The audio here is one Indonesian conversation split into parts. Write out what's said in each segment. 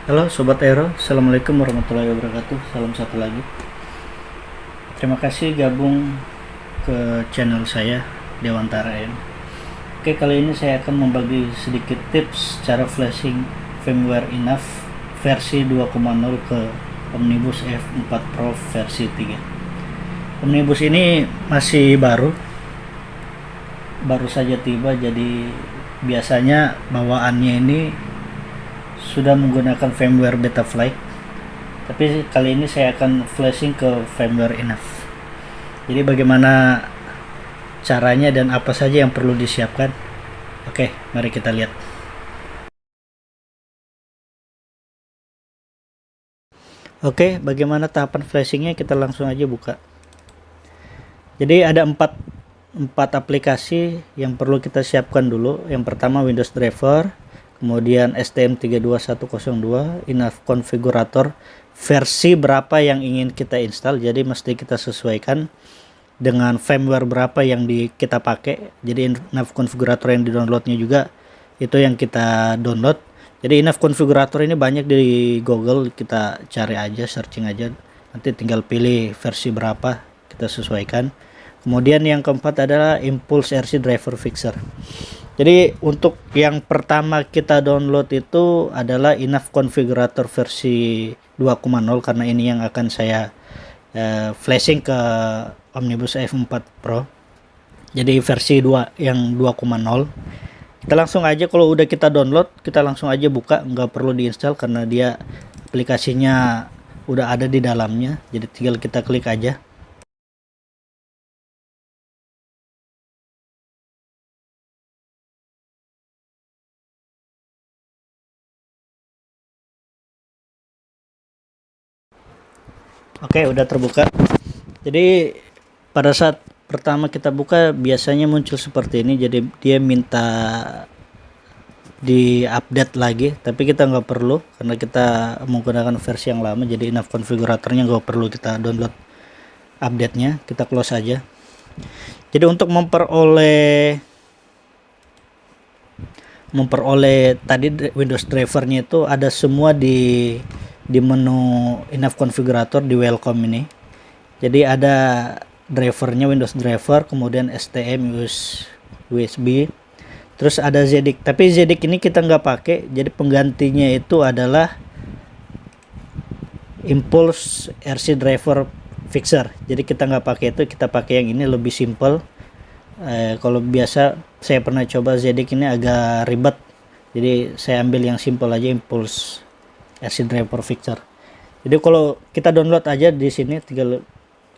Halo Sobat Aero, Assalamualaikum warahmatullahi wabarakatuh. Salam satu lagi. Terima kasih gabung ke channel saya, Dewantara M. Oke, kali ini saya akan membagi sedikit tips cara flashing firmware enough versi 2.0 ke Omnibus F4 Pro versi 3. Omnibus ini masih baru saja tiba, jadi biasanya bawaannya ini sudah menggunakan firmware Betaflight, tapi kali ini saya akan flashing ke firmware enough. Jadi bagaimana caranya dan apa saja yang perlu disiapkan? Oke, mari kita lihat. Oke, bagaimana tahapan flashingnya? Kita langsung aja buka. Jadi ada empat aplikasi yang perlu kita siapkan dulu. Yang pertama Windows Driver, kemudian STM32102, enough configurator, versi berapa yang ingin kita install, jadi mesti kita sesuaikan dengan firmware berapa yang kita pakai. Jadi enough configurator yang di downloadnya juga itu yang kita download. Jadi enough configurator ini banyak di Google, kita cari aja, searching aja, nanti tinggal pilih versi berapa, kita sesuaikan. Kemudian yang keempat adalah Impulse RC Driver Fixer. Jadi untuk yang pertama kita download itu adalah enough configurator versi 2.0, karena ini yang akan saya flashing ke Omnibus F4 Pro. Jadi versi 2 yang 2.0. Kita langsung aja, kalau udah kita download kita langsung aja buka, nggak perlu diinstal karena dia aplikasinya udah ada di dalamnya. Jadi tinggal kita klik aja. Oke, udah terbuka. Jadi pada saat pertama kita buka biasanya muncul seperti ini. Jadi dia minta di update lagi, tapi kita nggak perlu karena kita menggunakan versi yang lama. Jadi enough konfiguratornya nggak perlu kita download update-nya, kita close aja. Jadi untuk memperoleh tadi Windows drivernya itu ada semua di menu enough configurator di welcome ini. Jadi ada drivernya, Windows driver, kemudian STM USB, terus ada ZDIC, tapi ZDIC ini kita nggak pakai. Jadi penggantinya itu adalah Impulse RC Driver Fixer. Jadi kita nggak pakai itu, kita pakai yang ini, lebih simple. Kalau biasa saya pernah coba ZDIC ini agak ribet, jadi saya ambil yang simple aja, Impulse RC Driver Fixer. Jadi kalau kita download aja di sini, tinggal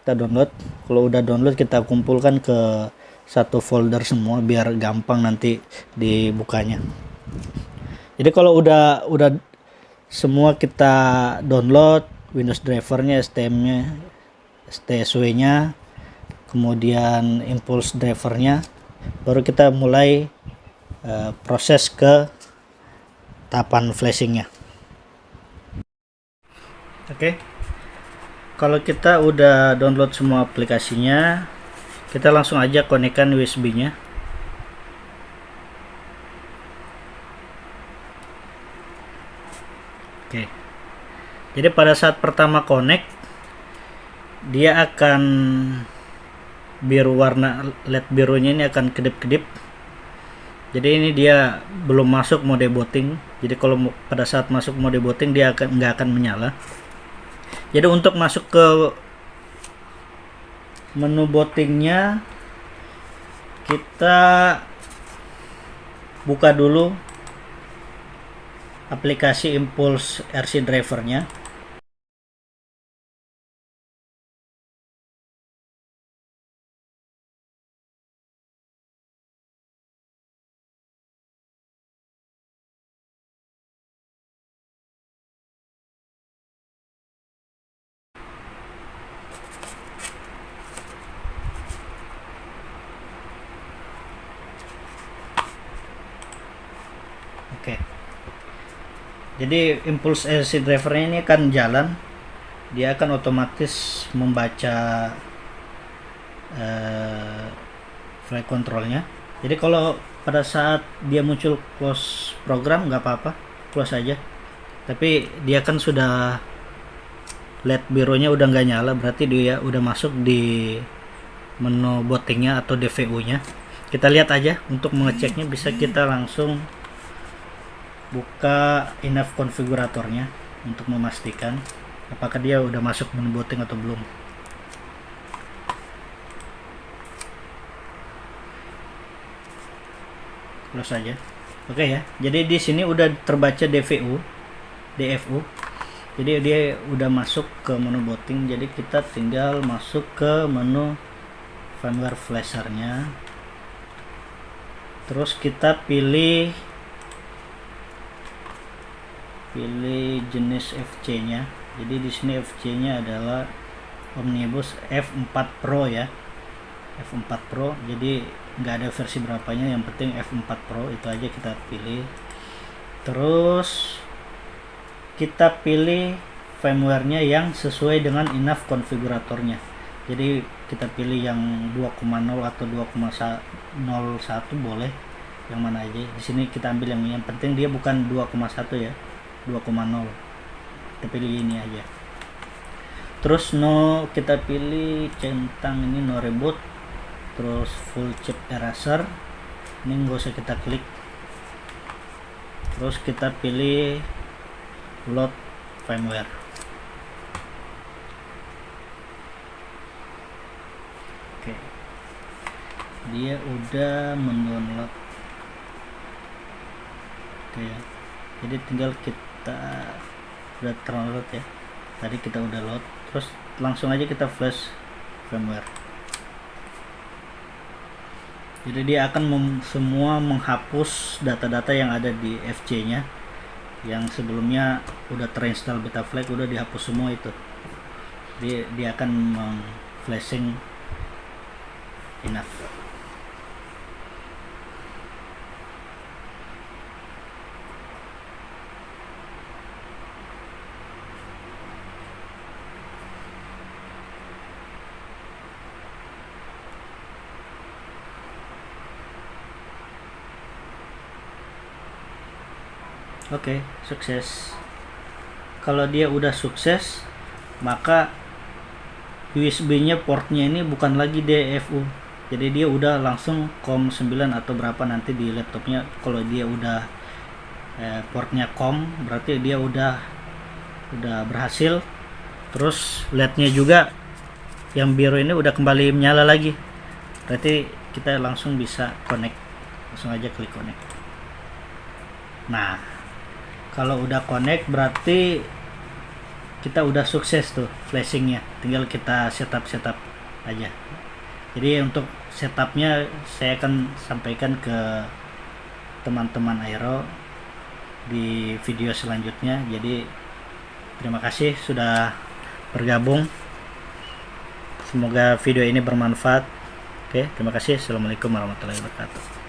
kita download. Kalau udah download kita kumpulkan ke satu folder semua biar gampang nanti dibukanya. Jadi kalau udah semua kita download, Windows drivernya, STM-nya, STSW-nya, kemudian Impulse drivernya, baru kita mulai proses ke tahapan flashingnya. Oke, kalau kita udah download semua aplikasinya, kita langsung aja konekkan USB-nya. Oke, jadi pada saat pertama connect, dia akan biru, warna LED birunya ini akan kedip-kedip. Jadi ini dia belum masuk mode booting. Jadi kalau pada saat masuk mode booting dia nggak akan menyala. Jadi untuk masuk ke menu bootingnya, kita buka dulu aplikasi Impulse RC drivernya. Oke, jadi Impulse RC drivernya ini akan jalan, dia akan otomatis membaca flight controlnya. Jadi kalau pada saat dia muncul close program nggak apa-apa, close aja. tapi dia kan sudah LED birunya udah nggak nyala, berarti dia udah masuk di menu bootingnya atau DVU nya. Kita lihat aja, untuk mengeceknya bisa kita langsung buka enough konfiguratornya untuk memastikan apakah dia udah masuk menu booting atau belum. Close aja. Oke ya, jadi di sini udah terbaca DVU, DFU. Jadi dia udah masuk ke menu booting. Jadi kita tinggal masuk ke menu firmware flashernya. Terus kita pilih jenis FC-nya. Jadi di sini FC-nya adalah Omnibus F4 Pro ya. F4 Pro. Jadi nggak ada versi berapanya, yang penting F4 Pro itu aja kita pilih. Terus kita pilih firmware-nya yang sesuai dengan enough konfiguratornya. Jadi kita pilih yang 2,0 atau 2,01 boleh, yang mana aja. Di sini kita ambil yang penting dia bukan 2,1 ya, 2,0. Kita pilih ini aja. Terus kita pilih centang ini no reboot. Terus full chip eraser, ini nggak usah kita klik. Terus kita pilih load firmware. Oke, dia udah mendownload. Oke ya, jadi tinggal kita udah download ya, tadi kita udah load. Terus langsung aja kita flash firmware. Jadi dia akan semua menghapus data-data yang ada di FC-nya yang sebelumnya udah terinstall Betaflag, udah dihapus semua itu. Dia akan flashing enough. Oke, sukses. Kalau dia udah sukses, maka USB-nya portnya ini bukan lagi DFU. Jadi dia udah langsung COM 9 atau berapa nanti di laptopnya. Kalau dia udah portnya COM, berarti dia udah berhasil. Terus LED-nya juga yang biru ini udah kembali menyala lagi. Berarti kita langsung bisa connect. Langsung aja klik connect. Nah, kalau udah connect berarti kita udah sukses tuh flashingnya. Tinggal kita setup aja. Jadi untuk setupnya saya akan sampaikan ke teman-teman Aero di video selanjutnya. Jadi terima kasih sudah bergabung. Semoga video ini bermanfaat. Oke, terima kasih. Assalamualaikum warahmatullahi wabarakatuh.